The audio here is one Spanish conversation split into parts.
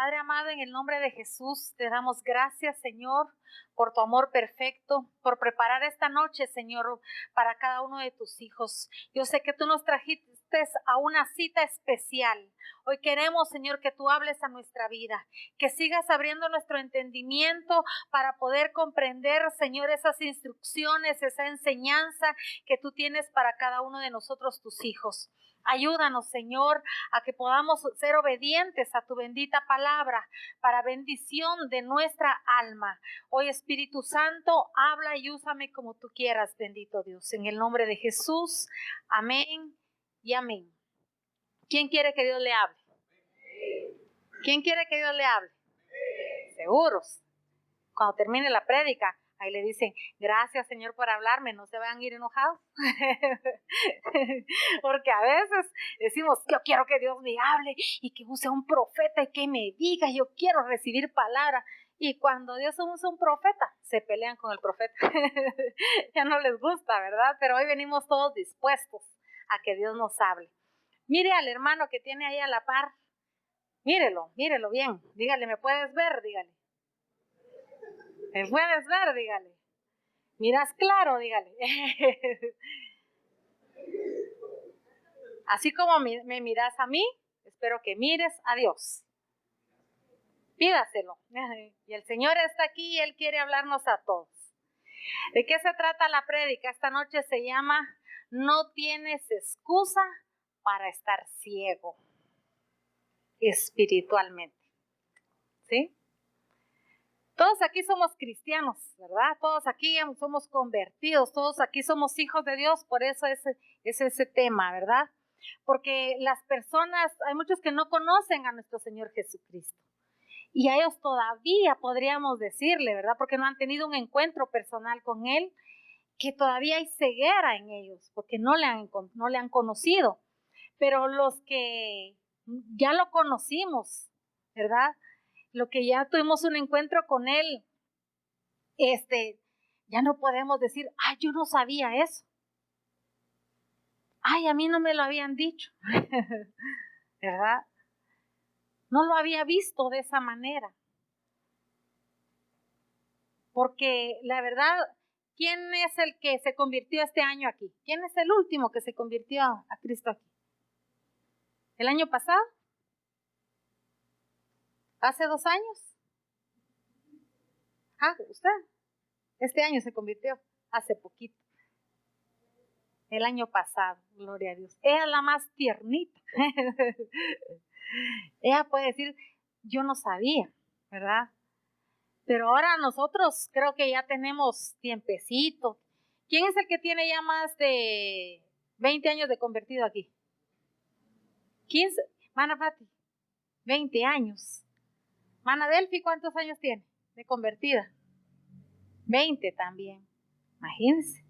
Padre amado, en el nombre de Jesús, te damos gracias, Señor, por tu amor perfecto, por preparar esta noche, Señor, para cada uno de tus hijos. Yo sé que tú nos trajiste a una cita especial. Hoy queremos, Señor, que tú hables a nuestra vida, que sigas abriendo nuestro entendimiento para poder comprender, Señor, esas instrucciones, esa enseñanza que tú tienes para cada uno de nosotros, tus hijos. Ayúdanos, Señor, a que podamos ser obedientes a tu bendita palabra para bendición de nuestra alma. Hoy, Espíritu Santo, habla y úsame como tú quieras, bendito Dios. En el nombre de Jesús, amén y amén. ¿Quién quiere que Dios le hable? ¿Quién quiere que Dios le hable? Seguros. Cuando termine la prédica, ahí le dicen, gracias, Señor, por hablarme, no se vayan a ir enojados. Porque a veces decimos, yo quiero que Dios me hable y que use un profeta y que me diga, yo quiero recibir palabra. Y cuando Dios usa un profeta, se pelean con el profeta. Ya no les gusta, ¿verdad? Pero hoy venimos todos dispuestos a que Dios nos hable. Mire al hermano que tiene ahí a la par. Mírelo bien. Dígale, ¿me puedes ver? Dígale. ¿Me puedes ver? Dígale. ¿Miras claro? Dígale. Así como me miras a mí, espero que mires a Dios. Pídaselo. Y el Señor está aquí y Él quiere hablarnos a todos. ¿De qué se trata la prédica? Esta noche se llama No tienes excusa para estar ciego espiritualmente. ¿Sí? Todos aquí somos cristianos, ¿verdad? Todos aquí somos convertidos, todos aquí somos hijos de Dios, por eso es ese tema, ¿verdad? Porque las personas, hay muchos que no conocen a nuestro Señor Jesucristo. Y a ellos todavía podríamos decirle, ¿verdad? Porque no han tenido un encuentro personal con Él, que todavía hay ceguera en ellos, porque no le han conocido. Pero los que ya lo conocimos, ¿verdad? Lo que ya tuvimos un encuentro con Él, ya no podemos decir, ay, yo no sabía eso. Ay, a mí no me lo habían dicho, ¿verdad? No lo había visto de esa manera. Porque la verdad, ¿quién es el que se convirtió este año aquí? ¿Quién es el último que se convirtió a Cristo aquí? ¿El año pasado? ¿Hace 2 años? Ah, usted. Este año se convirtió, hace poquito. El año pasado, gloria a Dios. Ella es la más tiernita. Ella puede decir, yo no sabía, ¿verdad? Pero ahora nosotros creo que ya tenemos tiempecito. ¿Quién es el que tiene ya más de 20 años de convertido aquí? 15. Mana Pati, 20 años. Mana Delphi, ¿cuántos años tiene de convertida? 20 también. Imagínense.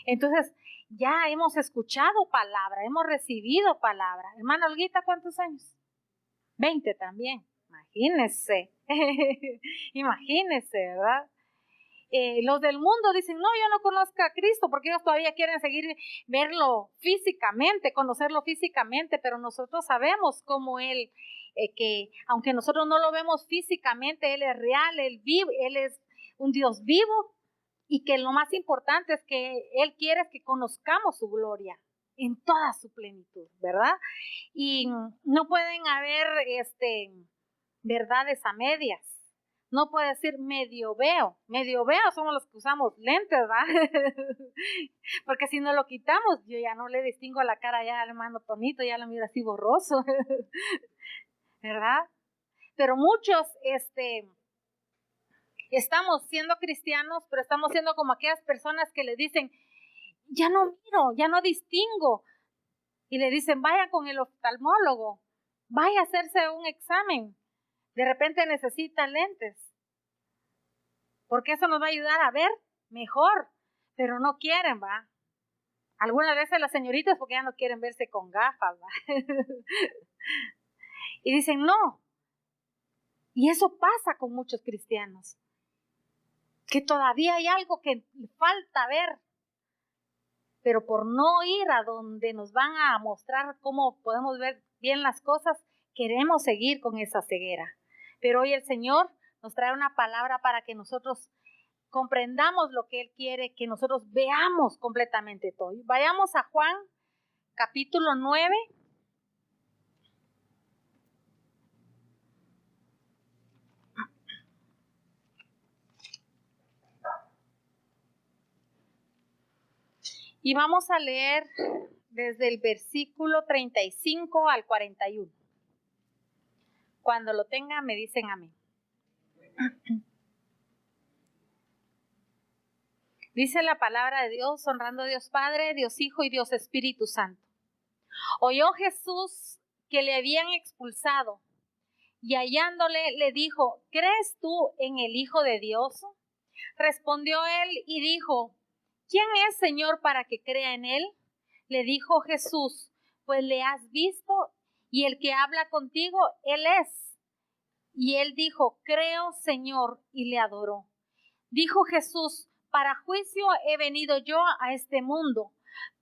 Entonces, ya hemos escuchado palabra, hemos recibido palabra. Hermana Olguita, ¿cuántos años? 20 también. Imagínense. Imagínense, ¿verdad? Los del mundo dicen, no, yo no conozco a Cristo, porque ellos todavía quieren seguir verlo físicamente, conocerlo físicamente, pero nosotros sabemos cómo Él, que aunque nosotros no lo vemos físicamente, Él es real, Él vive, Él es un Dios vivo, y que lo más importante es que Él quiere que conozcamos su gloria en toda su plenitud, ¿verdad? Y no pueden haber verdades a medias. No puede decir medio veo somos los que usamos lentes, ¿verdad? Porque si no lo quitamos, yo ya no le distingo la cara ya al hermano Tonito, ya lo miro así borroso, ¿verdad? Pero muchos, estamos siendo cristianos, pero estamos siendo como aquellas personas que le dicen, ya no miro, ya no distingo. Y le dicen, vaya con el oftalmólogo, vaya a hacerse un examen. De repente necesita lentes, porque eso nos va a ayudar a ver mejor, pero no quieren, ¿va? Algunas veces las señoritas porque ya no quieren verse con gafas, ¿va? Y dicen, no. Y eso pasa con muchos cristianos, que todavía hay algo que falta ver, pero por no ir a donde nos van a mostrar cómo podemos ver bien las cosas, queremos seguir con esa ceguera. Pero hoy el Señor nos trae una palabra para que nosotros comprendamos lo que Él quiere, que nosotros veamos completamente todo. Vayamos a Juan, capítulo 9. Y vamos a leer desde el versículo 35 al 41. Cuando lo tengan, me dicen amén. Dice la palabra de Dios, honrando a Dios Padre, Dios Hijo y Dios Espíritu Santo. Oyó Jesús que le habían expulsado y hallándole le dijo, ¿crees tú en el Hijo de Dios? Respondió él y dijo, ¿quién es, Señor, para que crea en él? Le dijo Jesús, pues le has visto y el que habla contigo, él es. Y él dijo, creo, Señor, y le adoró. Dijo Jesús, para juicio he venido yo a este mundo,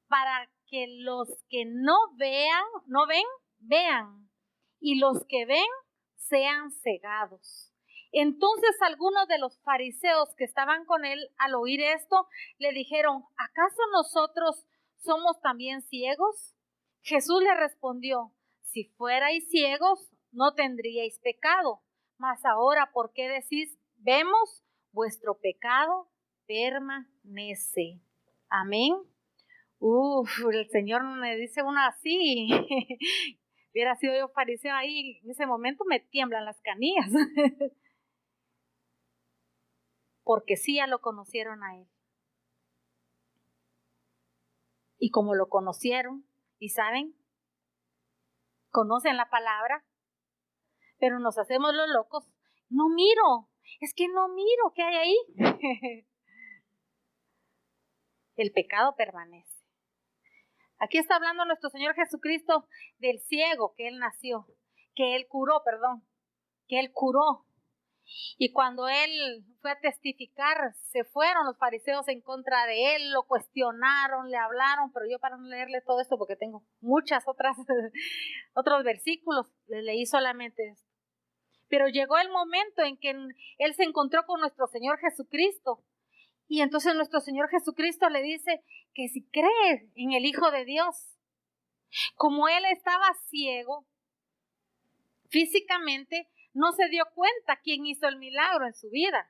para que los que no ven, vean, y los que ven sean cegados. Entonces algunos de los fariseos que estaban con él al oír esto, le dijeron, ¿acaso nosotros somos también ciegos? Jesús le respondió, si fuerais ciegos, no tendríais pecado, mas ahora, ¿por qué decís, vemos? Vuestro pecado permanece. Amén. El Señor me dice uno así. Hubiera sido yo fariseo ahí, en ese momento me tiemblan las canillas. Porque sí ya lo conocieron a Él. Y como lo conocieron, y saben, conocen la palabra, pero nos hacemos los locos. No miro, es que no miro, ¿qué hay ahí? El pecado permanece. Aquí está hablando nuestro Señor Jesucristo del ciego que Él que Él curó. Y cuando Él fue a testificar, se fueron los fariseos en contra de Él, lo cuestionaron, le hablaron, pero yo para no leerle todo esto, porque tengo muchas otros versículos, les leí solamente esto. Pero llegó el momento en que Él se encontró con nuestro Señor Jesucristo. Y entonces nuestro Señor Jesucristo le dice que si cree en el Hijo de Dios, como Él estaba ciego físicamente, no se dio cuenta quién hizo el milagro en su vida.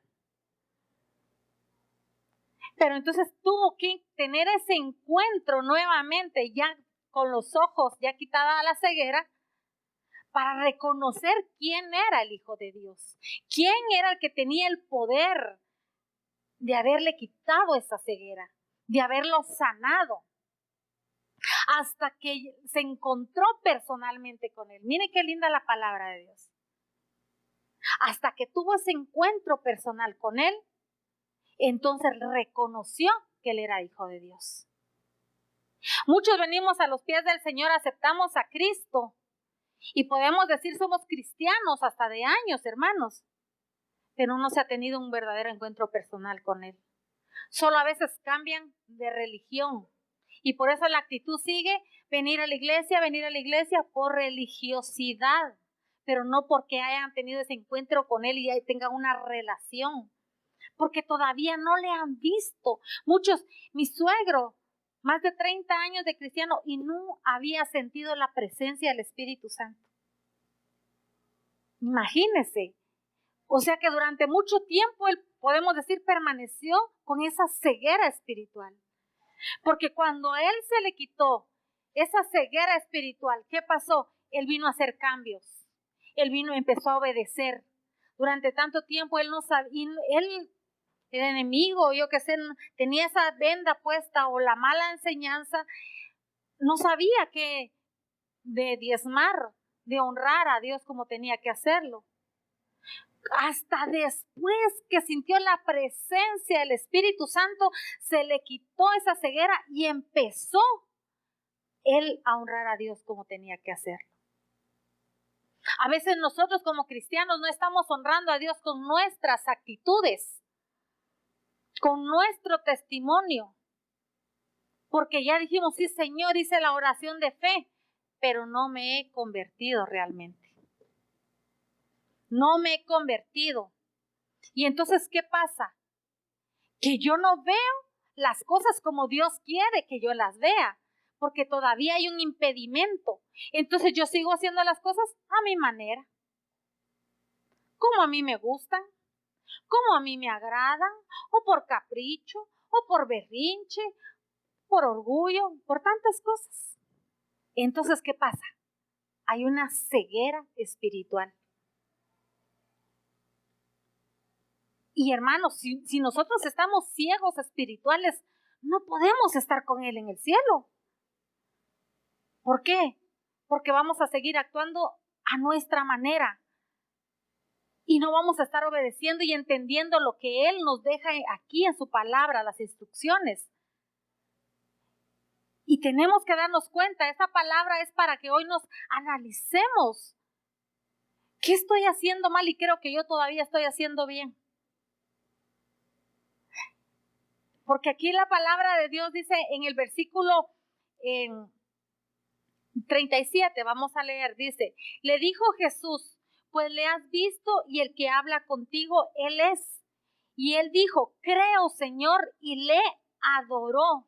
Pero entonces tuvo que tener ese encuentro nuevamente, ya con los ojos ya quitada la ceguera, para reconocer quién era el Hijo de Dios, quién era el que tenía el poder de haberle quitado esa ceguera, de haberlo sanado, hasta que se encontró personalmente con él. Mire qué linda la palabra de Dios. Hasta que tuvo ese encuentro personal con él, entonces reconoció que él era Hijo de Dios. Muchos venimos a los pies del Señor, aceptamos a Cristo y podemos decir somos cristianos hasta de años, hermanos, pero no se ha tenido un verdadero encuentro personal con Él. Solo a veces cambian de religión y por eso la actitud sigue venir a la iglesia por religiosidad, pero no porque hayan tenido ese encuentro con Él y tengan una relación, porque todavía no le han visto. Muchos, mi suegro, más de 30 años de cristiano y no había sentido la presencia del Espíritu Santo. Imagínense. O sea que durante mucho tiempo él, podemos decir, permaneció con esa ceguera espiritual. Porque cuando a él se le quitó esa ceguera espiritual, ¿qué pasó? Él vino a hacer cambios. Él empezó a obedecer. Durante tanto tiempo él no sabía, él, el enemigo, yo que sé, tenía esa venda puesta o la mala enseñanza, no sabía que de diezmar, de honrar a Dios como tenía que hacerlo. Hasta después que sintió la presencia del Espíritu Santo, se le quitó esa ceguera y empezó él a honrar a Dios como tenía que hacerlo. A veces nosotros como cristianos no estamos honrando a Dios con nuestras actitudes, con nuestro testimonio, porque ya dijimos, sí Señor, hice la oración de fe, pero no me he convertido realmente. no me he convertido. Y entonces, ¿qué pasa? Que yo no veo las cosas como Dios quiere que yo las vea, porque todavía hay un impedimento. Entonces yo sigo haciendo las cosas a mi manera, como a mí me gustan, como a mí me agradan, o por capricho, o por berrinche, por orgullo, por tantas cosas. Entonces, ¿qué pasa? Hay una ceguera espiritual. Y hermanos, si nosotros estamos ciegos espirituales, no podemos estar con Él en el cielo. ¿Por qué? Porque vamos a seguir actuando a nuestra manera. Y no vamos a estar obedeciendo y entendiendo lo que Él nos deja aquí en su palabra, las instrucciones. Y tenemos que darnos cuenta, esta palabra es para que hoy nos analicemos. ¿Qué estoy haciendo mal y creo que yo todavía estoy haciendo bien? Porque aquí la palabra de Dios dice en el versículo 37, vamos a leer, dice, le dijo Jesús, pues le has visto y el que habla contigo, Él es. Y él dijo, creo, Señor, y le adoró.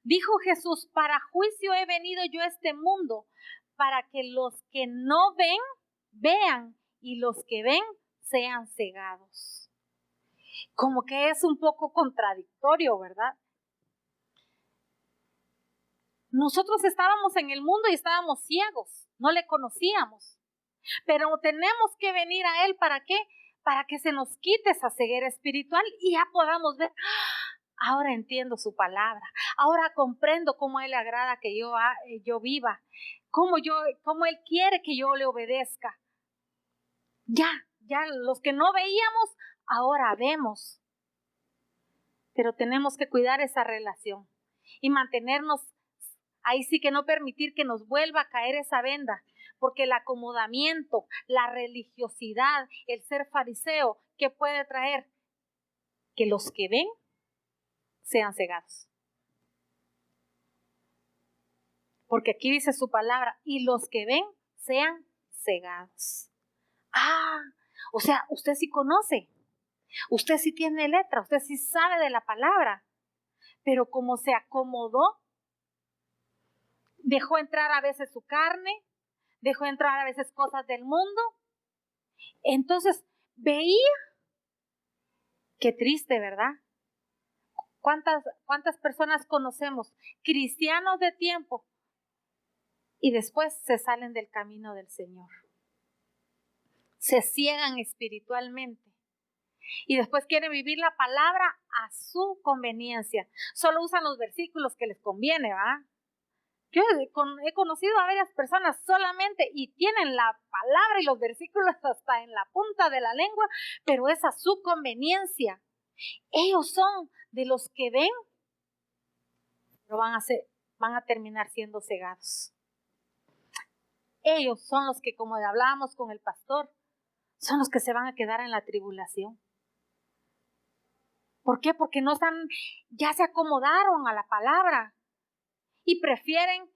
Dijo Jesús, para juicio he venido yo a este mundo, para que los que no ven, vean, y los que ven, sean cegados. Como que es un poco contradictorio, ¿verdad? Nosotros estábamos en el mundo y estábamos ciegos, no le conocíamos. Pero tenemos que venir a Él, ¿para qué? Para que se nos quite esa ceguera espiritual y ya podamos ver, ahora entiendo su palabra, ahora comprendo cómo a Él le agrada que yo viva, cómo Él quiere que yo le obedezca. Ya los que no veíamos, ahora vemos. Pero tenemos que cuidar esa relación y mantenernos, ahí sí que no permitir que nos vuelva a caer esa venda, porque el acomodamiento, la religiosidad, el ser fariseo, ¿qué puede traer? Que los que ven sean cegados. Porque aquí dice su palabra, y los que ven sean cegados. O sea, usted sí conoce, usted sí tiene letra, usted sí sabe de la palabra, pero como se acomodó, dejó entrar a veces su carne, dejó entrar a veces cosas del mundo, entonces veía, qué triste, ¿verdad? ¿Cuántas personas conocemos, cristianos de tiempo, y después se salen del camino del Señor? Se ciegan espiritualmente y después quieren vivir la palabra a su conveniencia. Solo usan los versículos que les conviene, ¿va? Yo he conocido a varias personas solamente y tienen la palabra y los versículos hasta en la punta de la lengua, pero es a su conveniencia. Ellos son de los que ven, pero van a terminar siendo cegados. Ellos son los que, como hablábamos con el pastor, son los que se van a quedar en la tribulación. ¿Por qué? Porque ya se acomodaron a la palabra y prefieren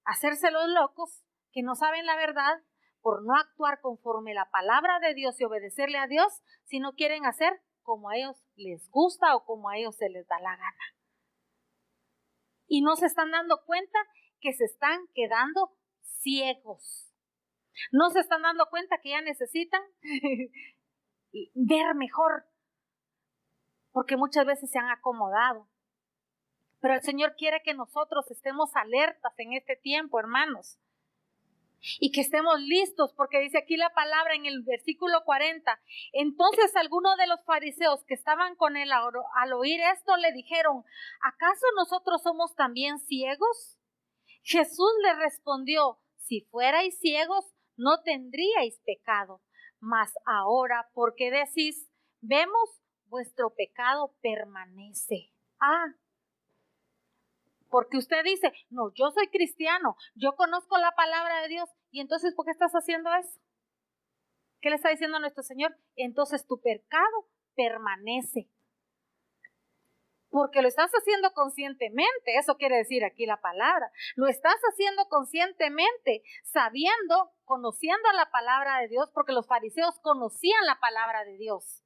hacerse los locos que no saben la verdad por no actuar conforme la palabra de Dios y obedecerle a Dios, sino quieren hacer como a ellos les gusta o como a ellos se les da la gana. Y no se están dando cuenta que se están quedando ciegos. No se están dando cuenta que ya necesitan ver mejor, porque muchas veces se han acomodado. Pero el Señor quiere que nosotros estemos alertas en este tiempo, hermanos, y que estemos listos, porque dice aquí la palabra en el versículo 40. Entonces algunos de los fariseos que estaban con él al oír esto le dijeron, ¿acaso nosotros somos también ciegos? Jesús le respondió, si fuerais ciegos, no tendríais pecado, mas ahora, porque decís, vemos, vuestro pecado permanece. Porque usted dice, no, yo soy cristiano, yo conozco la palabra de Dios, y entonces, ¿por qué estás haciendo eso? ¿Qué le está diciendo a nuestro Señor? Entonces tu pecado permanece. Porque lo estás haciendo conscientemente, eso quiere decir aquí la palabra. Lo estás haciendo conscientemente, sabiendo, conociendo la palabra de Dios, porque los fariseos conocían la palabra de Dios.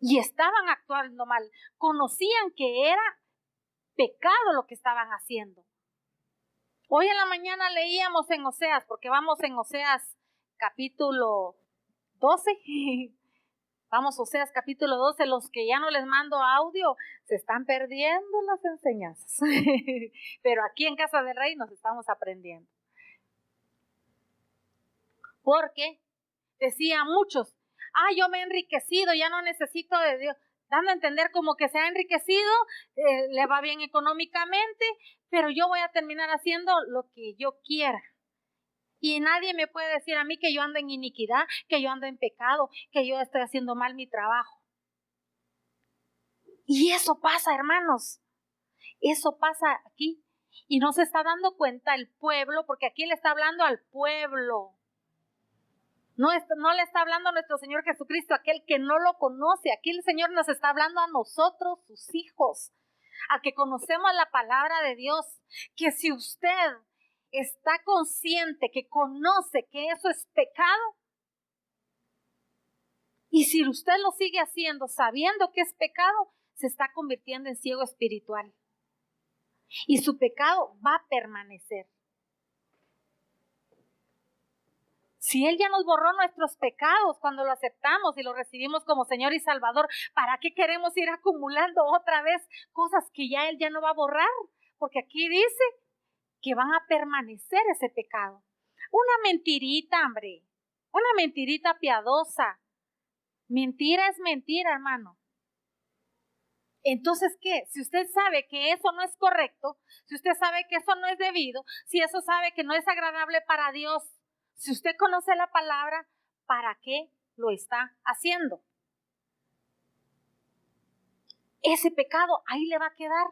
Y estaban actuando mal. Conocían que era pecado lo que estaban haciendo. Hoy en la mañana leíamos en Oseas, porque vamos en Oseas capítulo 12. Vamos, Oseas capítulo 12, los que ya no les mando audio, se están perdiendo las enseñanzas. Pero aquí en Casa del Rey nos estamos aprendiendo. Porque decían muchos, yo me he enriquecido, ya no necesito de Dios. Dando a entender como que se ha enriquecido, le va bien económicamente, pero yo voy a terminar haciendo lo que yo quiera. Y nadie me puede decir a mí que yo ando en iniquidad, que yo ando en pecado, que yo estoy haciendo mal mi trabajo. Y eso pasa, hermanos. Eso pasa aquí. Y no se está dando cuenta el pueblo, porque aquí le está hablando al pueblo. No le está hablando a nuestro Señor Jesucristo, aquel que no lo conoce. Aquí el Señor nos está hablando a nosotros, sus hijos, a que conocemos la palabra de Dios. Que si usted está consciente, que conoce que eso es pecado, y si usted lo sigue haciendo sabiendo que es pecado, se está convirtiendo en ciego espiritual. Y su pecado va a permanecer. Si Él ya nos borró nuestros pecados cuando lo aceptamos y lo recibimos como Señor y Salvador, ¿para qué queremos ir acumulando otra vez cosas que ya Él ya no va a borrar? Porque aquí dice que van a permanecer ese pecado. Una mentirita, hombre. Una mentirita piadosa. Mentira es mentira, hermano. Entonces, ¿qué? Si usted sabe que eso no es correcto, si usted sabe que eso no es debido, si eso sabe que no es agradable para Dios, si usted conoce la palabra, ¿para qué lo está haciendo? Ese pecado ahí le va a quedar.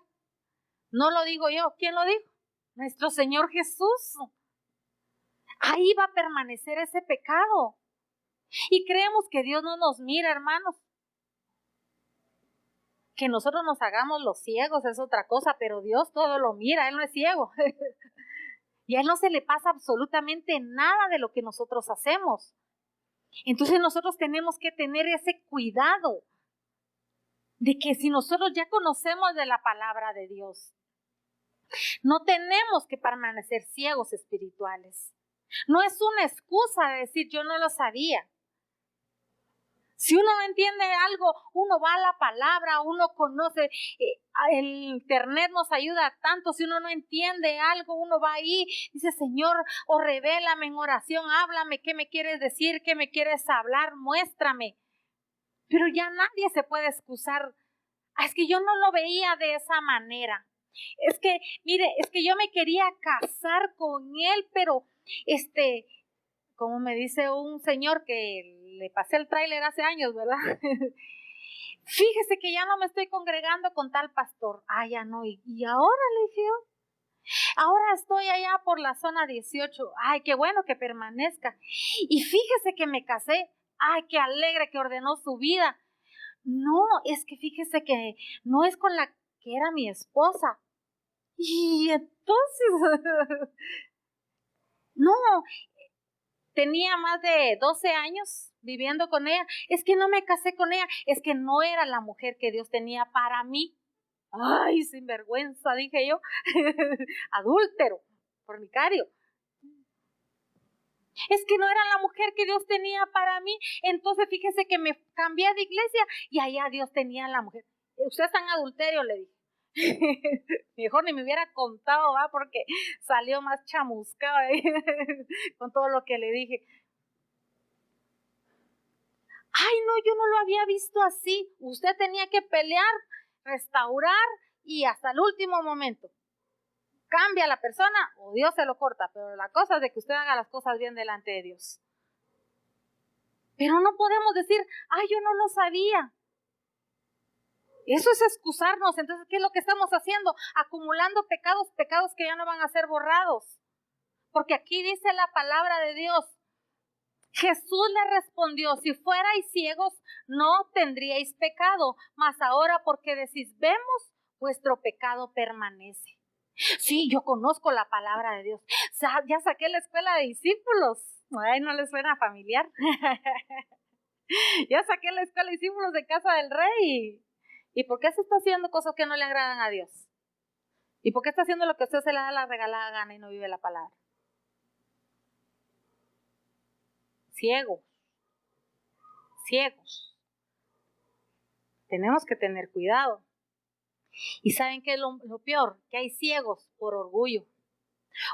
No lo digo yo. ¿Quién lo dijo? Nuestro Señor Jesús. Ahí va a permanecer ese pecado. Y creemos que Dios no nos mira, hermanos. Que nosotros nos hagamos los ciegos es otra cosa, pero Dios todo lo mira, Él no es ciego. Y a Él no se le pasa absolutamente nada de lo que nosotros hacemos. Entonces nosotros tenemos que tener ese cuidado de que si nosotros ya conocemos de la palabra de Dios, no tenemos que permanecer ciegos espirituales. No es una excusa de decir yo no lo sabía. Si uno no entiende algo, uno va a la palabra, uno conoce, el internet nos ayuda tanto. Si uno no entiende algo, uno va ahí, dice Señor, o revélame en oración, háblame, ¿qué me quieres decir? ¿Qué me quieres hablar? Muéstrame. Pero ya nadie se puede excusar. Es que yo no lo veía de esa manera. Es que, mire, es que yo me quería casar con él, pero como me dice un señor que le pasé el tráiler hace años, ¿verdad? Fíjese que ya no me estoy congregando con tal pastor. Ya no. Y ahora le dije yo, ahora estoy allá por la zona 18. Qué bueno que permanezca. Y fíjese que me casé. Qué alegre que ordenó su vida. No, es que fíjese que no es con la que era mi esposa. Y entonces, no, tenía más de 12 años viviendo con ella. Es que no me casé con ella, es que no era la mujer que Dios tenía para mí. Sinvergüenza, dije yo. Adúltero, fornicario. Es que no era la mujer que Dios tenía para mí. Entonces fíjese que me cambié de iglesia y allá Dios tenía la mujer. Usted está en adulterio, le dije. Mejor ni me hubiera contado, porque salió más chamuscado con todo lo que le dije. No, yo no lo había visto así. Usted tenía que pelear, restaurar y hasta el último momento. Cambia a la persona o Dios se lo corta, pero la cosa es de que usted haga las cosas bien delante de Dios. Pero no podemos decir, yo no lo sabía. Eso es excusarnos. Entonces, ¿qué es lo que estamos haciendo? Acumulando pecados que ya no van a ser borrados. Porque aquí dice la palabra de Dios Jesús le respondió: si fuerais ciegos, no tendríais pecado, mas ahora porque decís vemos, vuestro pecado permanece. Sí, yo conozco la palabra de Dios. Ya saqué la escuela de discípulos. Ay, no les suena familiar. Ya saqué la escuela de discípulos de casa del rey. ¿Y por qué se está haciendo cosas que no le agradan a Dios? ¿Y por qué está haciendo lo que a usted se le da la regalada gana y no vive la palabra? Ciegos. Ciegos. Tenemos que tener cuidado. ¿Y saben qué es lo peor? Que hay ciegos por orgullo.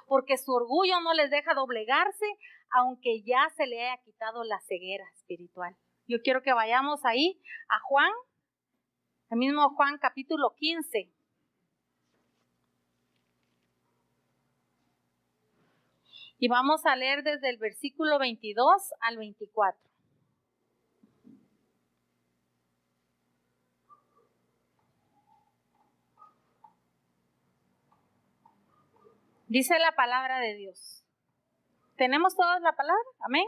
Porque su orgullo no les deja doblegarse, aunque ya se le haya quitado la ceguera espiritual. Yo quiero que vayamos ahí a Juan, el mismo Juan capítulo 15. Y vamos a leer desde el versículo 22 al 24. Dice la palabra de Dios. ¿Tenemos todos la palabra? Amén.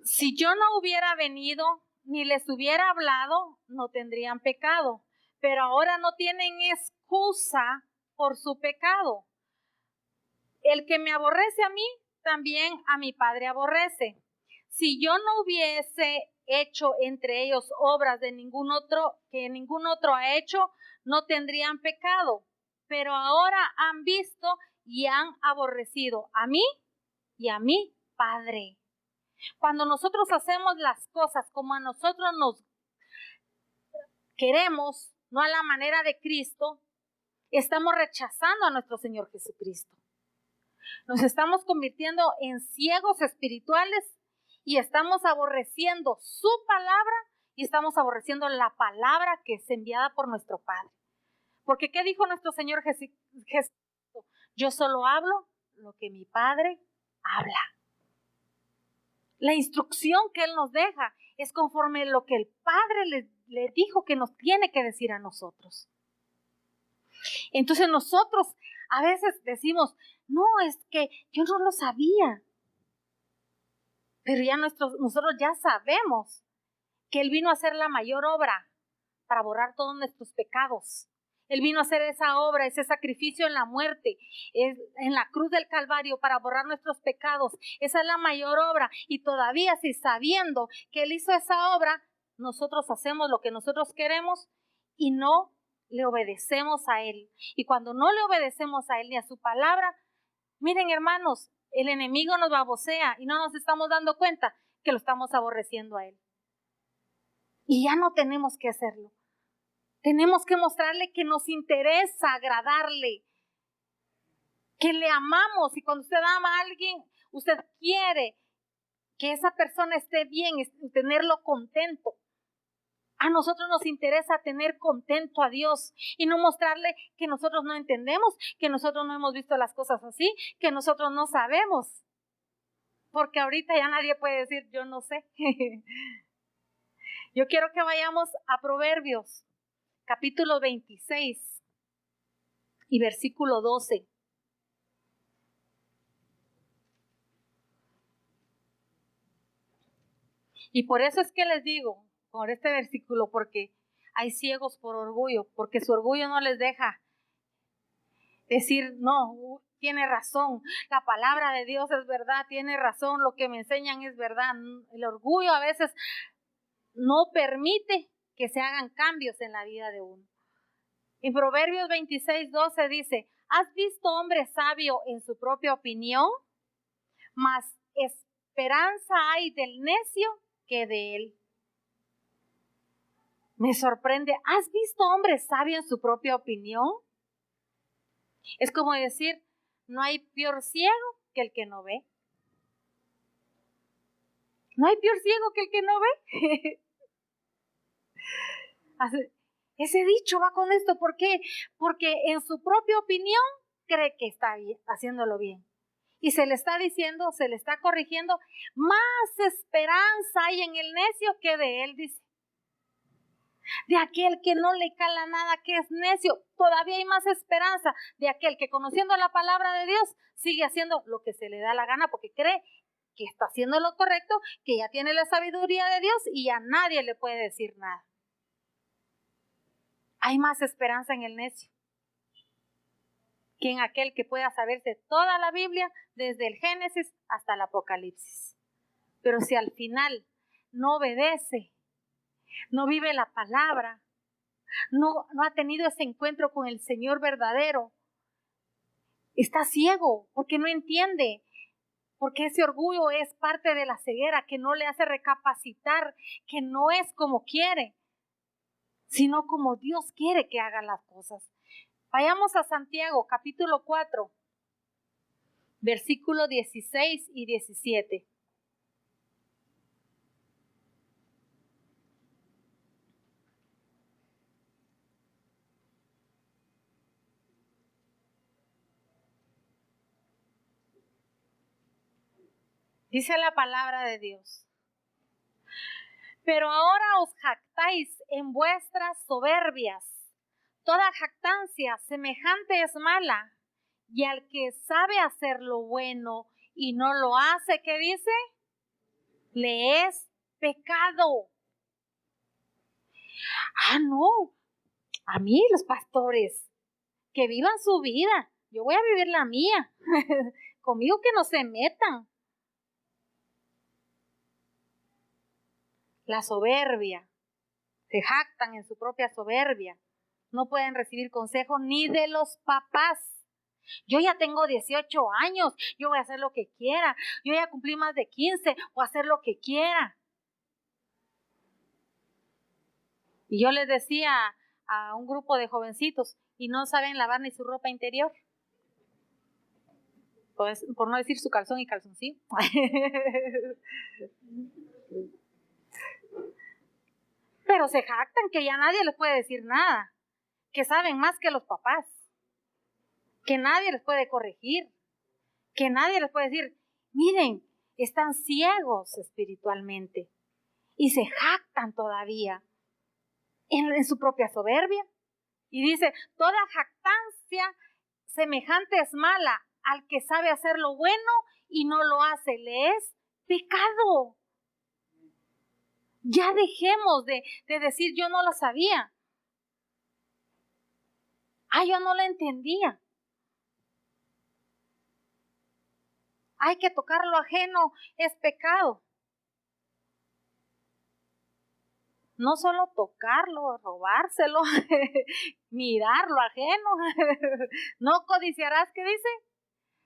Si yo no hubiera venido ni les hubiera hablado, no tendrían pecado. Pero ahora no tienen excusa por su pecado. El que me aborrece a mí, también a mi Padre aborrece. Si yo no hubiese hecho entre ellos obras de ningún otro que ningún otro ha hecho, no tendrían pecado. Pero ahora han visto y han aborrecido a mí y a mi Padre. Cuando nosotros hacemos las cosas como a nosotros nos queremos, no a la manera de Cristo, estamos rechazando a nuestro Señor Jesucristo. Nos estamos convirtiendo en ciegos espirituales y estamos aborreciendo su palabra y estamos aborreciendo la palabra que es enviada por nuestro Padre. Porque ¿qué dijo nuestro Señor Jesucristo? Yo solo hablo lo que mi Padre habla. La instrucción que Él nos deja es conforme lo que el Padre le dijo que nos tiene que decir a nosotros. Entonces nosotros a veces decimos, no, es que yo no lo sabía. Pero ya nosotros ya sabemos que Él vino a hacer la mayor obra para borrar todos nuestros pecados. Él vino a hacer esa obra, ese sacrificio en la muerte, en la cruz del Calvario para borrar nuestros pecados. Esa es la mayor obra. Y todavía si sabiendo que Él hizo esa obra, nosotros hacemos lo que nosotros queremos y no le obedecemos a Él. Y cuando no le obedecemos a Él ni a su palabra, miren hermanos, el enemigo nos babosea y no nos estamos dando cuenta que lo estamos aborreciendo a Él. Y ya no tenemos que hacerlo. Tenemos que mostrarle que nos interesa agradarle, que le amamos. Y cuando usted ama a alguien, usted quiere que esa persona esté bien, tenerlo contento. A nosotros nos interesa tener contento a Dios y no mostrarle que nosotros no entendemos, que nosotros no hemos visto las cosas así, que nosotros no sabemos. Porque ahorita ya nadie puede decir, yo no sé. Yo quiero que vayamos a Proverbios, capítulo 26 y versículo 12. Y por eso es que les digo, por este versículo, porque hay ciegos por orgullo, porque su orgullo no les deja decir, no, tiene razón, la palabra de Dios es verdad, tiene razón, lo que me enseñan es verdad. El orgullo a veces no permite que se hagan cambios en la vida de uno. En Proverbios 26:12 dice, ¿has visto hombre sabio en su propia opinión? Mas esperanza hay del necio que de él. Me sorprende, ¿has visto hombre sabio en su propia opinión? Es como decir, no hay peor ciego que el que no ve. No hay peor ciego que el que no ve. Ese dicho va con esto, ¿por qué? Porque en su propia opinión cree que está bien, haciéndolo bien. Y se le está diciendo, se le está corrigiendo, más esperanza hay en el necio que de él, dice. De aquel que no le cala nada, que es necio, todavía hay más esperanza de aquel que conociendo la palabra de Dios sigue haciendo lo que se le da la gana porque cree que está haciendo lo correcto, que ya tiene la sabiduría de Dios y a nadie le puede decir nada. Hay más esperanza en el necio que en aquel que pueda saberse toda la Biblia, desde el Génesis hasta el Apocalipsis. Pero si al final no obedece, no vive la palabra, no ha tenido ese encuentro con el Señor verdadero, está ciego porque no entiende, porque ese orgullo es parte de la ceguera que no le hace recapacitar, que no es como quiere, sino como Dios quiere que haga las cosas. Vayamos a Santiago, capítulo 4, versículos 16 y 17. Dice la palabra de Dios: pero ahora os jactáis en vuestras soberbias. Toda jactancia semejante es mala, y al que sabe hacer lo bueno y no lo hace, ¿qué dice? Le es pecado. No, a mí los pastores, que vivan su vida, yo voy a vivir la mía, conmigo que no se metan. La soberbia, se jactan en su propia soberbia, no pueden recibir consejo ni de los papás. Yo ya tengo 18 años, yo voy a hacer lo que quiera, yo ya cumplí más de 15, voy a hacer lo que quiera. Y yo les decía a un grupo de jovencitos, y no saben lavar ni su ropa interior, pues, por no decir su calzón y calzoncillo. Pero se jactan que ya nadie les puede decir nada, que saben más que los papás, que nadie les puede corregir, que nadie les puede decir, miren, están ciegos espiritualmente y se jactan todavía en su propia soberbia. Y dice, toda jactancia semejante es mala, al que sabe hacer lo bueno y no lo hace, le es pecado. Ya dejemos de decir yo no lo sabía. Yo no lo entendía. Hay que tocar lo ajeno, es pecado. No solo tocarlo, robárselo, mirar lo ajeno. No codiciarás, ¿qué dice?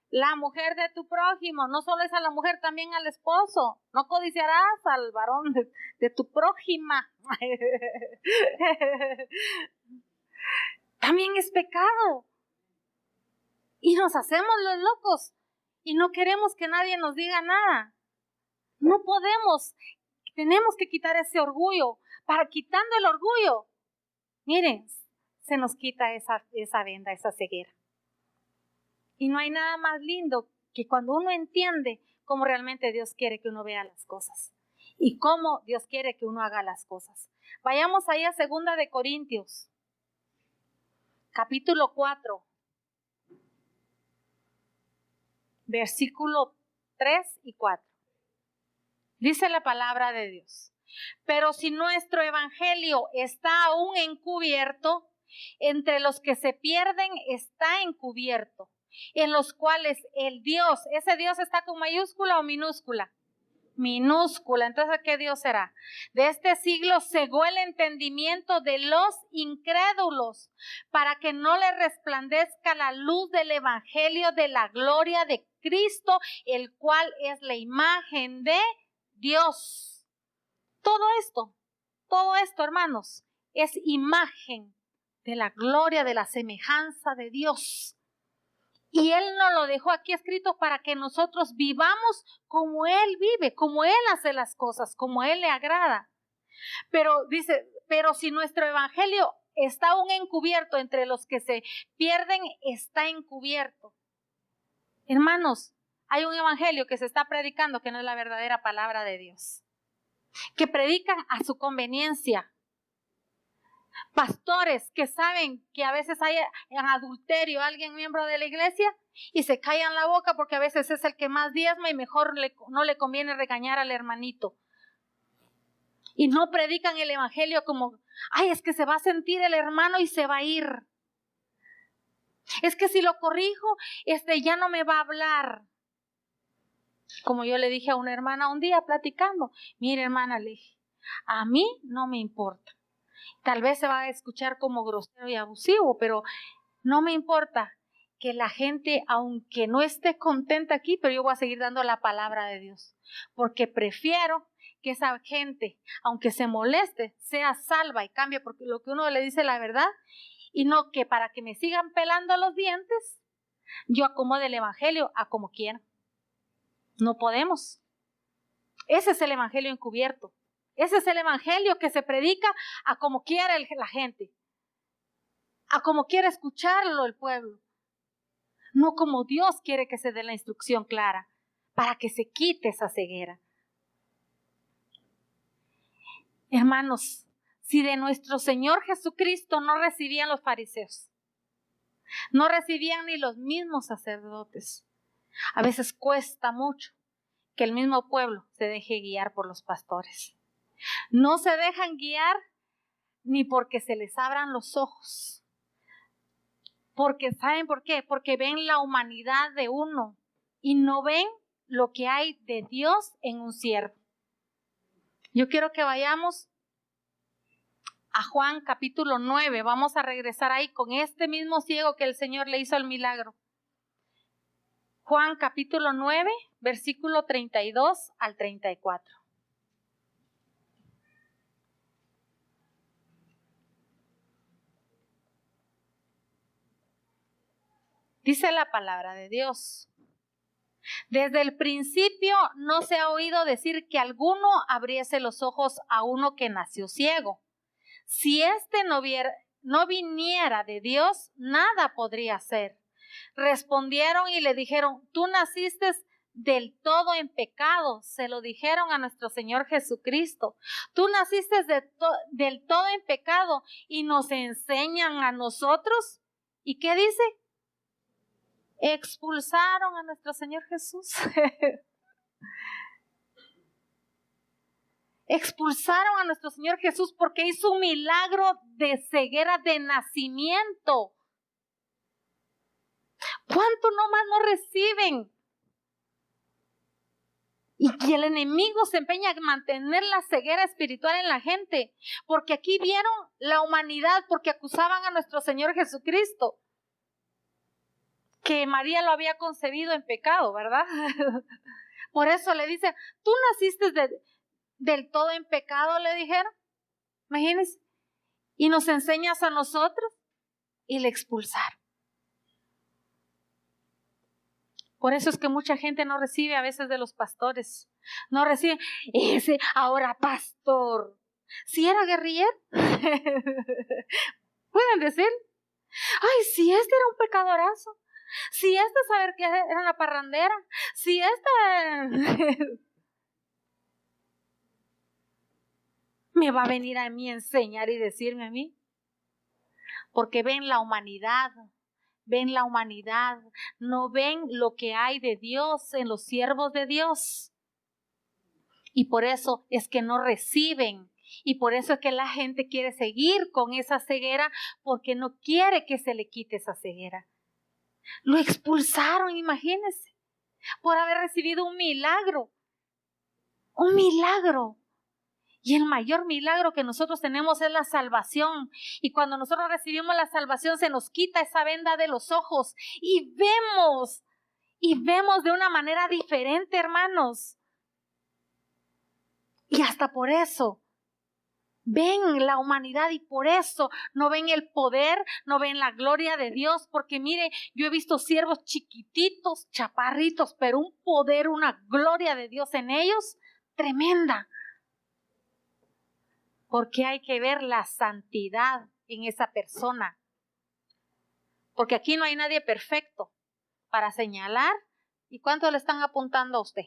La mujer de tu prójimo. No solo es a la mujer, también al esposo. No codiciarás al varón de tu prójima. También es pecado. Y nos hacemos los locos y no queremos que nadie nos diga nada. No podemos. Tenemos que quitar ese orgullo. Para quitando el orgullo, miren, se nos quita esa venda, esa ceguera. Y no hay nada más lindo que cuando uno entiende cómo realmente Dios quiere que uno vea las cosas y cómo Dios quiere que uno haga las cosas. Vayamos ahí a 2 de Corintios, capítulo 4, versículo 3 y 4. Dice la palabra de Dios: pero si nuestro evangelio está aún encubierto, entre los que se pierden está encubierto, en los cuales el Dios, ese Dios está con mayúscula o minúscula, minúscula. Entonces, ¿qué Dios será? De este siglo cegó el entendimiento de los incrédulos, para que no les resplandezca la luz del evangelio de la gloria de Cristo, el cual es la imagen de Dios. Todo esto, hermanos, es imagen de la gloria, de la semejanza de Dios. Y Él nos lo dejó aquí escrito para que nosotros vivamos como Él vive, como Él hace las cosas, como Él le agrada. Pero dice, pero si nuestro evangelio está aún encubierto, entre los que se pierden está encubierto. Hermanos, hay un evangelio que se está predicando que no es la verdadera palabra de Dios, que predican a su conveniencia. Pastores que saben que a veces hay en adulterio alguien miembro de la iglesia y se callan la boca porque a veces es el que más diezma y mejor no le conviene regañar al hermanito. Y no predican el evangelio como, ay, es que se va a sentir el hermano y se va a ir. Es que si lo corrijo, ya no me va a hablar. Como yo le dije a una hermana un día platicando, mire hermana, le dije, a mí no me importa. Tal vez se va a escuchar como grosero y abusivo, pero no me importa que la gente, aunque no esté contenta aquí, pero yo voy a seguir dando la palabra de Dios, porque prefiero que esa gente, aunque se moleste, sea salva y cambie, porque lo que uno le dice la verdad, y no que para que me sigan pelando los dientes, yo acomode el evangelio a como quiera. No podemos. Ese es el evangelio encubierto. Ese es el evangelio que se predica a como quiera la gente, a como quiera escucharlo el pueblo, no como Dios quiere que se dé la instrucción clara para que se quite esa ceguera. Hermanos, si de nuestro Señor Jesucristo no recibían los fariseos, no recibían ni los mismos sacerdotes, a veces cuesta mucho que el mismo pueblo se deje guiar por los pastores. No se dejan guiar ni porque se les abran los ojos. Porque ¿saben por qué? Porque ven la humanidad de uno y no ven lo que hay de Dios en un siervo. Yo quiero que vayamos a Juan capítulo 9. Vamos a regresar ahí con este mismo ciego que el Señor le hizo el milagro. Juan capítulo 9, versículo 32 al 34. Dice la palabra de Dios. Desde el principio no se ha oído decir que alguno abriese los ojos a uno que nació ciego. Si no viniera de Dios, nada podría hacer. Respondieron y le dijeron, tú naciste del todo en pecado. Se lo dijeron a nuestro Señor Jesucristo. Tú naciste del todo en pecado y nos enseñan a nosotros. ¿Y qué dice? Expulsaron a nuestro Señor Jesús. Expulsaron a nuestro Señor Jesús porque hizo un milagro de ceguera de nacimiento. ¿Cuánto nomás no reciben? Y el enemigo se empeña en mantener la ceguera espiritual en la gente, porque aquí vieron la humanidad, porque acusaban a nuestro Señor Jesucristo, que María lo había concebido en pecado, ¿verdad? Por eso le dice, tú naciste del todo en pecado, le dijeron. Imagínense. Y nos enseñas a nosotros y le expulsaron. Por eso es que mucha gente no recibe a veces de los pastores. No recibe ese ahora pastor. Si era guerrillero, pueden decir, ay, si este era un pecadorazo. Si este saber que era una parrandera. Si este me va a venir a mí a enseñar y decirme a mí. Porque ven la humanidad, no ven lo que hay de Dios en los siervos de Dios. Y por eso es que no reciben. Y por eso es que la gente quiere seguir con esa ceguera, porque no quiere que se le quite esa ceguera. Lo expulsaron, imagínense, por haber recibido un milagro. Un milagro. Y el mayor milagro que nosotros tenemos es la salvación. Y cuando nosotros recibimos la salvación, se nos quita esa venda de los ojos y vemos de una manera diferente, hermanos. Y hasta por eso ven la humanidad y por eso no ven el poder, no ven la gloria de Dios. Porque mire, yo he visto siervos chiquititos, chaparritos, pero un poder, una gloria de Dios en ellos tremenda. Porque hay que ver la santidad en esa persona. Porque aquí no hay nadie perfecto para señalar. ¿Y cuánto le están apuntando a usted?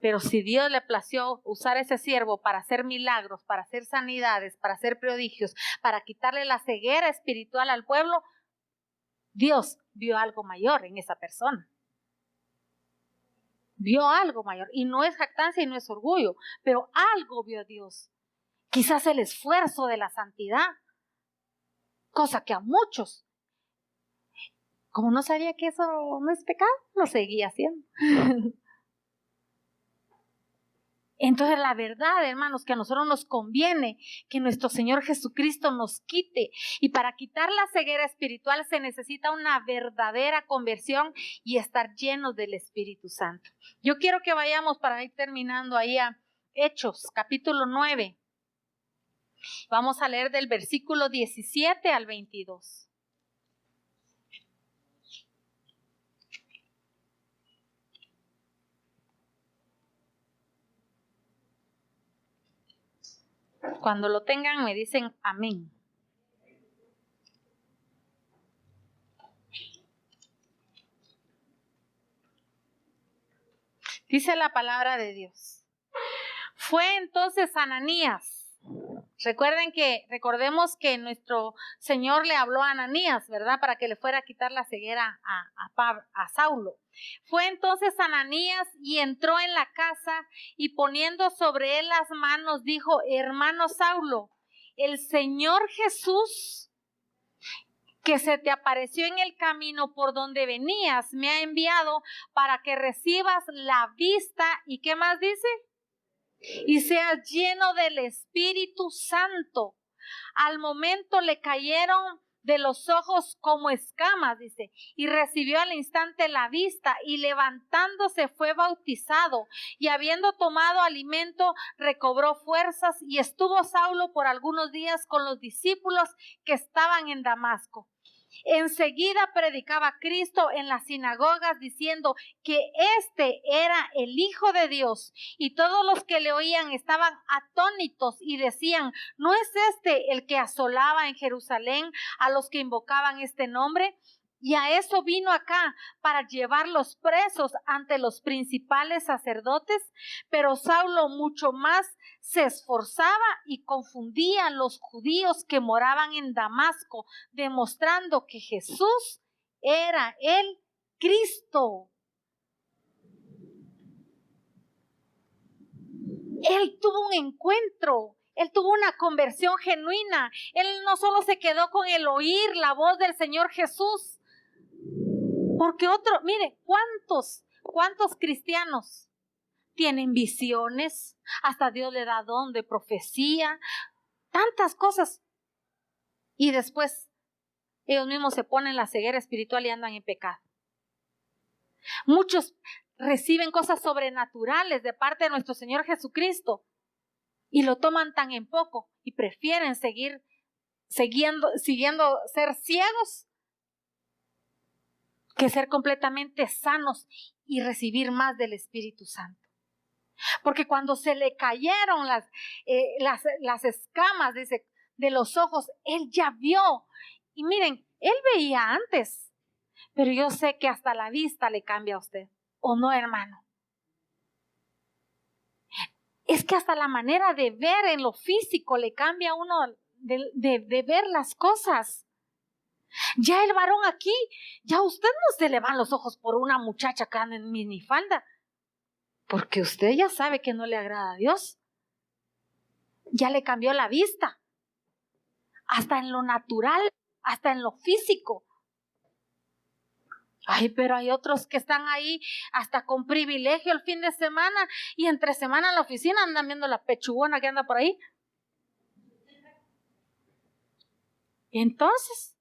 Pero si Dios le plació usar ese siervo para hacer milagros, para hacer sanidades, para hacer prodigios, para quitarle la ceguera espiritual al pueblo, Dios vio algo mayor en esa persona. Vio algo mayor. Y no es jactancia y no es orgullo, pero algo vio Dios. Quizás el esfuerzo de la santidad, cosa que a muchos, como no sabía que eso no es pecado, lo seguía haciendo. Entonces la verdad, hermanos, que a nosotros nos conviene que nuestro Señor Jesucristo nos quite. Y para quitar la ceguera espiritual se necesita una verdadera conversión y estar llenos del Espíritu Santo. Yo quiero que vayamos para ir terminando ahí a Hechos, capítulo 9. Vamos a leer del versículo 17 al 22. Cuando lo tengan me dicen amén. Dice la palabra de Dios. Fue entonces Ananías. Recordemos que nuestro Señor le habló a Ananías, ¿verdad? Para que le fuera a quitar la ceguera a Saulo. Fue entonces Ananías y entró en la casa y poniendo sobre él las manos dijo: hermano Saulo, el Señor Jesús, que se te apareció en el camino por donde venías, me ha enviado para que recibas la vista. ¿Y qué más dice? Y seas lleno del Espíritu Santo. Al momento le cayeron de los ojos como escamas, dice, y recibió al instante la vista, y levantándose fue bautizado, y habiendo tomado alimento recobró fuerzas, y estuvo Saulo por algunos días con los discípulos que estaban en Damasco. Enseguida predicaba Cristo en las sinagogas diciendo que este era el Hijo de Dios, y todos los que le oían estaban atónitos y decían: ¿no es este el que asolaba en Jerusalén a los que invocaban este nombre? Y a eso vino acá, para llevarlos presos ante los principales sacerdotes. Pero Saulo mucho más se esforzaba y confundía a los judíos que moraban en Damasco, demostrando que Jesús era el Cristo. Él tuvo un encuentro. Él tuvo una conversión genuina. Él no solo se quedó con el oír la voz del Señor Jesús. Porque mire, ¿cuántos cristianos tienen visiones? Hasta Dios le da don de profecía, tantas cosas. Y después ellos mismos se ponen la ceguera espiritual y andan en pecado. Muchos reciben cosas sobrenaturales de parte de nuestro Señor Jesucristo y lo toman tan en poco y prefieren siguiendo ser ciegos que ser completamente sanos y recibir más del Espíritu Santo. Porque cuando se le cayeron las escamas de los ojos, él ya vio. Y miren, él veía antes, pero yo sé que hasta la vista le cambia a usted, ¿o no, hermano? Es que hasta la manera de ver en lo físico le cambia a uno de ver las cosas. Ya el varón aquí, ya usted no se le van los ojos por una muchacha que anda en minifalda, porque usted ya sabe que no le agrada a Dios. Ya le cambió la vista, hasta en lo natural, hasta en lo físico. Ay, pero hay otros que están ahí hasta con privilegio el fin de semana y entre semana en la oficina andan viendo la pechugona que anda por ahí. Y entonces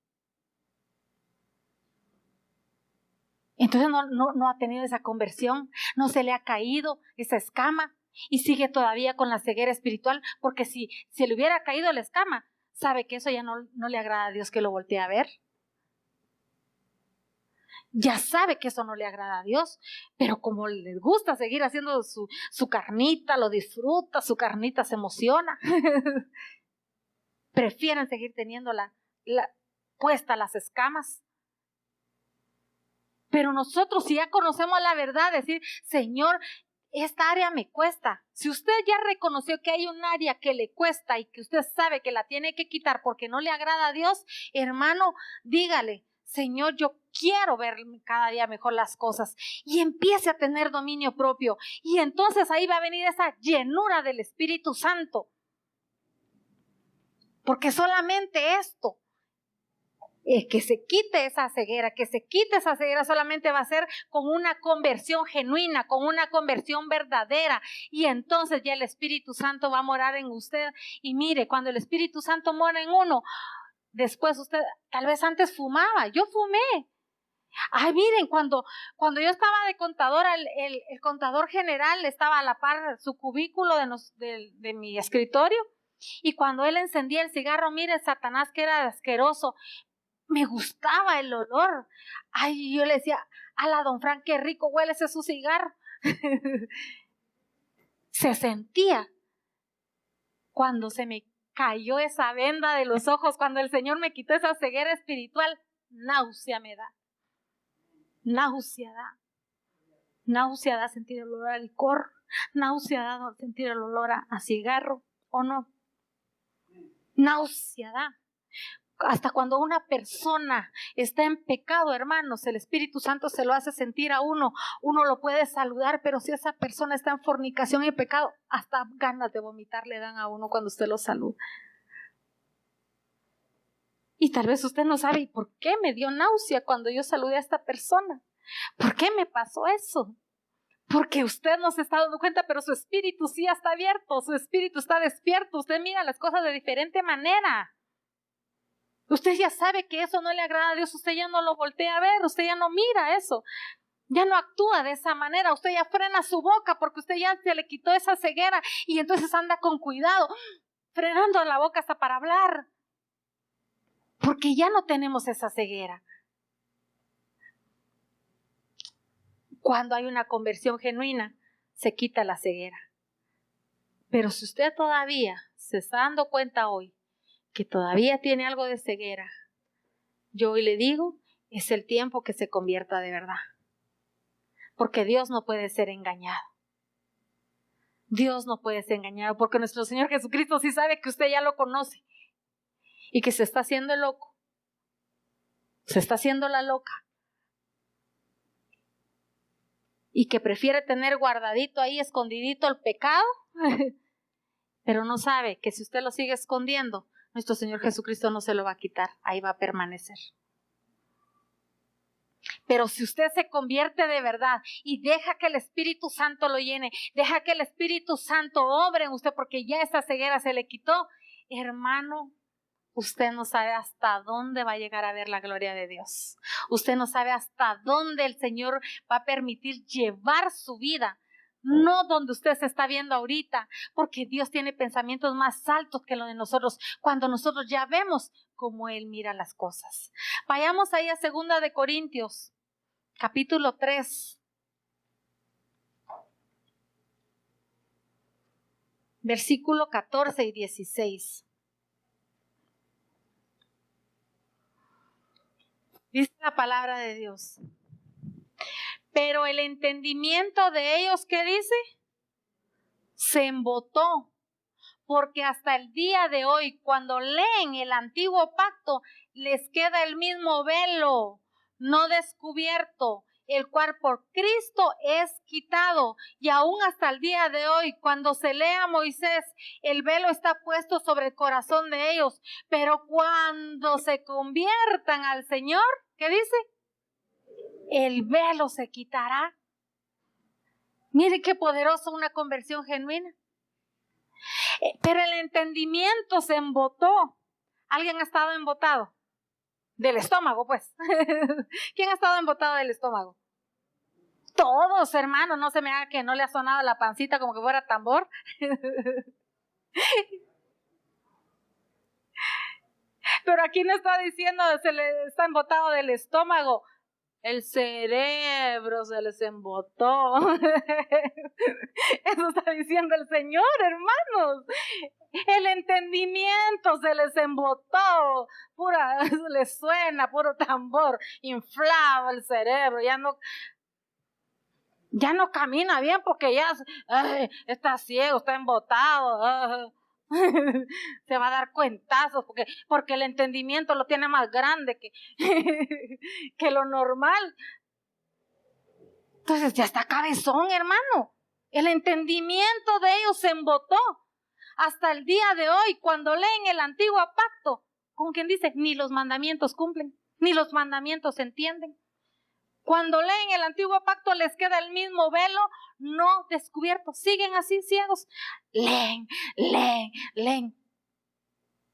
no ha tenido esa conversión, no se le ha caído esa escama y sigue todavía con la ceguera espiritual, porque si le hubiera caído la escama, sabe que eso ya no le agrada a Dios que lo voltee a ver. Ya sabe que eso no le agrada a Dios, pero como les gusta seguir haciendo su carnita, lo disfruta, su carnita se emociona, prefieren seguir teniendo puesta las escamas. Pero nosotros, si ya conocemos la verdad, decir: Señor, esta área me cuesta. Si usted ya reconoció que hay un área que le cuesta y que usted sabe que la tiene que quitar porque no le agrada a Dios, hermano, dígale, Señor, yo quiero ver cada día mejor las cosas, y empiece a tener dominio propio, y entonces ahí va a venir esa llenura del Espíritu Santo, porque solamente esto, que se quite esa ceguera solamente va a ser con una conversión genuina, con una conversión verdadera, y entonces ya el Espíritu Santo va a morar en usted. Y mire, cuando el Espíritu Santo mora en uno, después usted, tal vez antes fumaba, yo fumé. Ay, miren, cuando yo estaba de contadora, el contador general estaba a la par su cubículo de mi escritorio, y cuando él encendía el cigarro, mire, Satanás, que era asqueroso, me gustaba el olor. Ay, yo le decía, ala, don Frank, qué rico huele ese su cigarro. Se sentía cuando se me cayó esa venda de los ojos, cuando el Señor me quitó esa ceguera espiritual, náusea me da. Náusea da sentir el olor a licor, náusea da sentir el olor a cigarro, ¿o no? Náusea da. Hasta cuando una persona está en pecado, hermanos, el Espíritu Santo se lo hace sentir a uno lo puede saludar, pero si esa persona está en fornicación y pecado, hasta ganas de vomitar le dan a uno cuando usted lo saluda. Y tal vez usted no sabe, ¿y por qué me dio náusea cuando yo saludé a esta persona? ¿Por qué me pasó eso? Porque usted no se está dando cuenta, pero su espíritu sí está abierto, su espíritu está despierto, usted mira las cosas de diferente manera. Usted ya sabe que eso no le agrada a Dios, usted ya no lo voltea a ver, usted ya no mira eso, ya no actúa de esa manera, usted ya frena su boca porque usted ya se le quitó esa ceguera y entonces anda con cuidado, frenando la boca hasta para hablar, porque ya no tenemos esa ceguera. Cuando hay una conversión genuina, se quita la ceguera. Pero si usted todavía se está dando cuenta hoy que todavía tiene algo de ceguera, yo hoy le digo, es el tiempo que se convierta de verdad. Porque Dios no puede ser engañado. Dios no puede ser engañado, porque nuestro Señor Jesucristo sí sabe que usted ya lo conoce y que se está haciendo el loco, se está haciendo la loca, y que prefiere tener guardadito ahí, escondidito el pecado, pero no sabe que si usted lo sigue escondiendo, nuestro Señor Jesucristo no se lo va a quitar, ahí va a permanecer. Pero si usted se convierte de verdad y deja que el Espíritu Santo lo llene, deja que el Espíritu Santo obre en usted, porque ya esa ceguera se le quitó, hermano, usted no sabe hasta dónde va a llegar a ver la gloria de Dios. Usted no sabe hasta dónde el Señor va a permitir llevar su vida. No donde usted se está viendo ahorita, porque Dios tiene pensamientos más altos que los de nosotros, cuando nosotros ya vemos cómo Él mira las cosas. Vayamos ahí a 2 de Corintios, capítulo 3. Versículo 14 y 16. Dice la palabra de Dios. Pero el entendimiento de ellos, ¿qué dice? Se embotó, porque hasta el día de hoy, cuando leen el antiguo pacto, les queda el mismo velo, no descubierto, el cual por Cristo es quitado. Y aún hasta el día de hoy, cuando se lea a Moisés, el velo está puesto sobre el corazón de ellos. Pero cuando se conviertan al Señor, ¿qué dice? El velo se quitará. Mire qué poderosa una conversión genuina. Pero el entendimiento se embotó. ¿Alguien ha estado embotado? Del estómago, pues. ¿Quién ha estado embotado del estómago? Todos, hermano. No se me haga que no le ha sonado la pancita como que fuera tambor. Pero aquí no está diciendo se le está embotado del estómago. El cerebro se les embotó. Eso está diciendo el Señor, hermanos. El entendimiento se les embotó. Les suena puro tambor. Inflado el cerebro. ya no camina bien porque ya está ciego, está embotado. Se va a dar cuentazos porque el entendimiento lo tiene más grande que lo normal. Entonces ya está cabezón, hermano. El entendimiento de ellos se embotó. Hasta el día de hoy, cuando leen el antiguo pacto, como quien dice, ni los mandamientos cumplen, ni los mandamientos entienden. Cuando leen el antiguo pacto les queda el mismo velo no descubierto. Siguen así ciegos. Leen.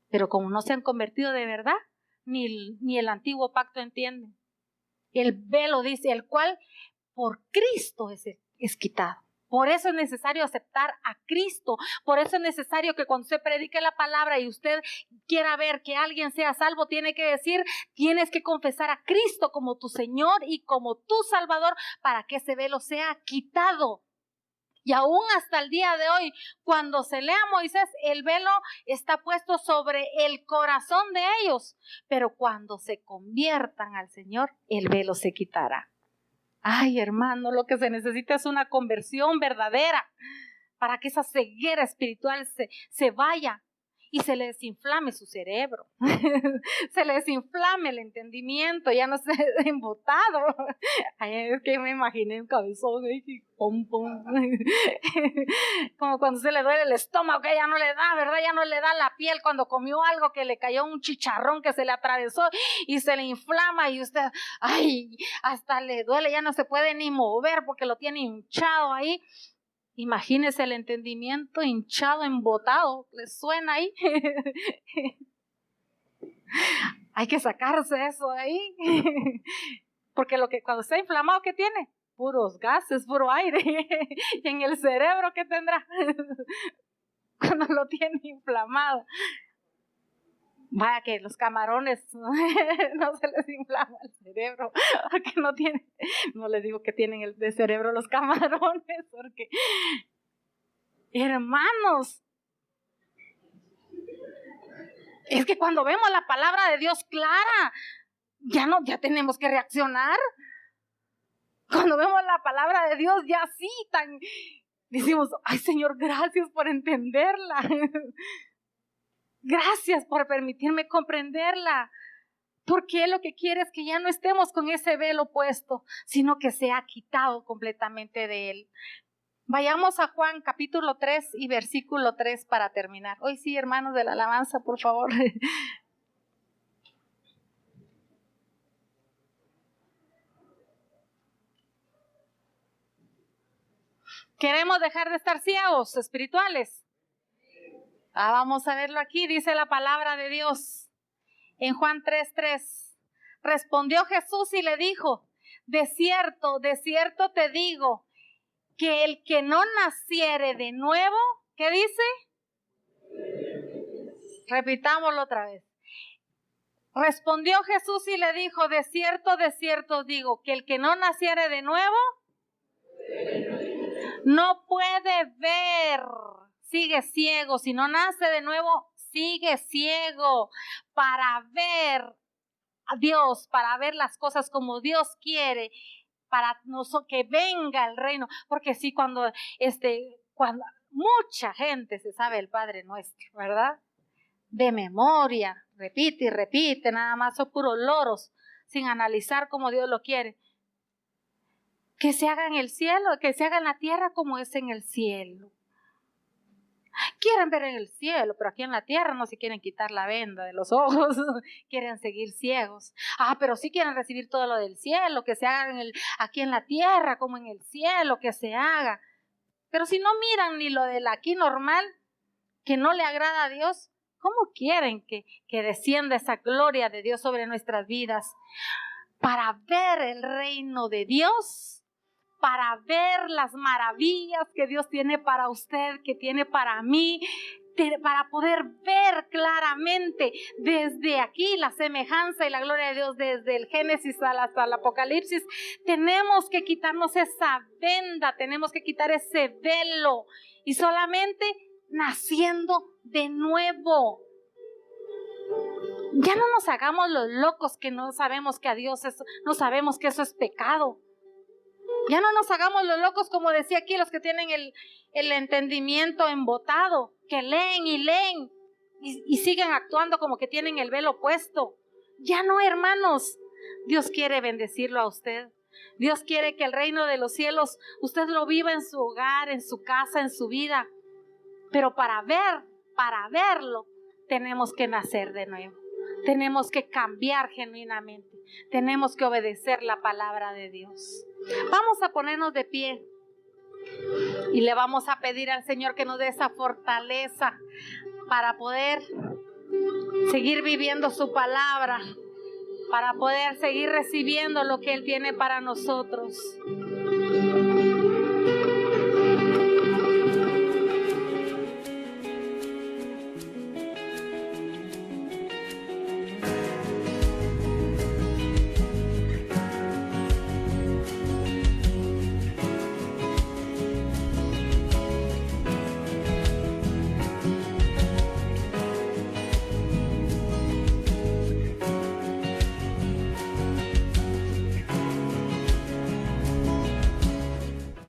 Pero como no se han convertido de verdad, ni el antiguo pacto entienden. El velo dice, el cual por Cristo es quitado. Por eso es necesario aceptar a Cristo. Por eso es necesario que cuando se predique la palabra y usted quiera ver que alguien sea salvo, tiene que decir, tienes que confesar a Cristo como tu Señor y como tu Salvador para que ese velo sea quitado. Y aún hasta el día de hoy, cuando se lea a Moisés, el velo está puesto sobre el corazón de ellos. Pero cuando se conviertan al Señor, el velo se quitará. Ay, hermano, lo que se necesita es una conversión verdadera para que esa ceguera espiritual se vaya y se le desinflame su cerebro, se le desinflame el entendimiento, ya no esté embotado. Ay, es que me imaginé un cabezón ahí, pum, pum. Como cuando se le duele el estómago, que ya no le da, ¿verdad? Ya no le da la piel cuando comió algo que le cayó un chicharrón que se le atravesó y se le inflama y usted, ay, hasta le duele, ya no se puede ni mover porque lo tiene hinchado ahí. Imagínese el entendimiento hinchado, embotado, ¿le suena ahí? Hay que sacarse eso de ahí, porque cuando está inflamado, ¿qué tiene? Puros gases, puro aire, y en el cerebro, ¿qué tendrá? Cuando lo tiene inflamado. Vaya que los camarones no se les inflama el cerebro, porque no les digo que tienen el de cerebro los camarones, porque hermanos, es que cuando vemos la palabra de Dios clara, ya tenemos que reaccionar. Cuando vemos la palabra de Dios ya así decimos, ay Señor, gracias por entenderla. Gracias por permitirme comprenderla. Porque lo que quiere es que ya no estemos con ese velo puesto, sino que sea quitado completamente de él. Vayamos a Juan capítulo 3 y versículo 3 para terminar. Hoy sí, hermanos de la alabanza, por favor. ¿Queremos dejar de estar ciegos espirituales? Vamos a verlo aquí, dice la palabra de Dios. En Juan 3:3, respondió Jesús y le dijo, de cierto te digo, que el que no naciere de nuevo, ¿qué dice? Repitámoslo otra vez. Respondió Jesús y le dijo, de cierto digo, que el que no naciere de nuevo, no puede ver, sigue ciego. Si no nace de nuevo, sigue ciego para ver a Dios, para ver las cosas como Dios quiere, para que venga el reino. Porque sí, cuando mucha gente se sabe el Padre Nuestro, ¿verdad? De memoria, repite y repite, nada más son puros loros, sin analizar cómo Dios lo quiere. Que se haga en el cielo, que se haga en la tierra como es en el cielo. Quieren ver en el cielo, pero aquí en la tierra no se quieren quitar la venda de los ojos, quieren seguir ciegos. Pero sí quieren recibir todo lo del cielo, que se haga aquí en la tierra como en el cielo, que se haga. Pero si no miran ni lo del aquí normal, que no le agrada a Dios, ¿cómo quieren que descienda esa gloria de Dios sobre nuestras vidas? Para ver el reino de Dios, para ver las maravillas que Dios tiene para usted, que tiene para mí, para poder ver claramente desde aquí la semejanza y la gloria de Dios, desde el Génesis hasta el Apocalipsis. Tenemos que quitarnos esa venda, tenemos que quitar ese velo y solamente naciendo de nuevo. Ya no nos hagamos los locos que no sabemos que a Dios no sabemos que eso es pecado. Ya no nos hagamos los locos, como decía aquí, los que tienen el entendimiento embotado, que leen y siguen actuando como que tienen el velo puesto. Ya no, hermanos. Dios quiere bendecirlo a usted. Dios quiere que el reino de los cielos usted lo viva en su hogar, en su casa, en su vida. Pero para verlo, tenemos que nacer de nuevo. Tenemos que cambiar genuinamente. Tenemos que obedecer la palabra de Dios. Vamos a ponernos de pie y le vamos a pedir al Señor que nos dé esa fortaleza para poder seguir viviendo su palabra, para poder seguir recibiendo lo que Él tiene para nosotros.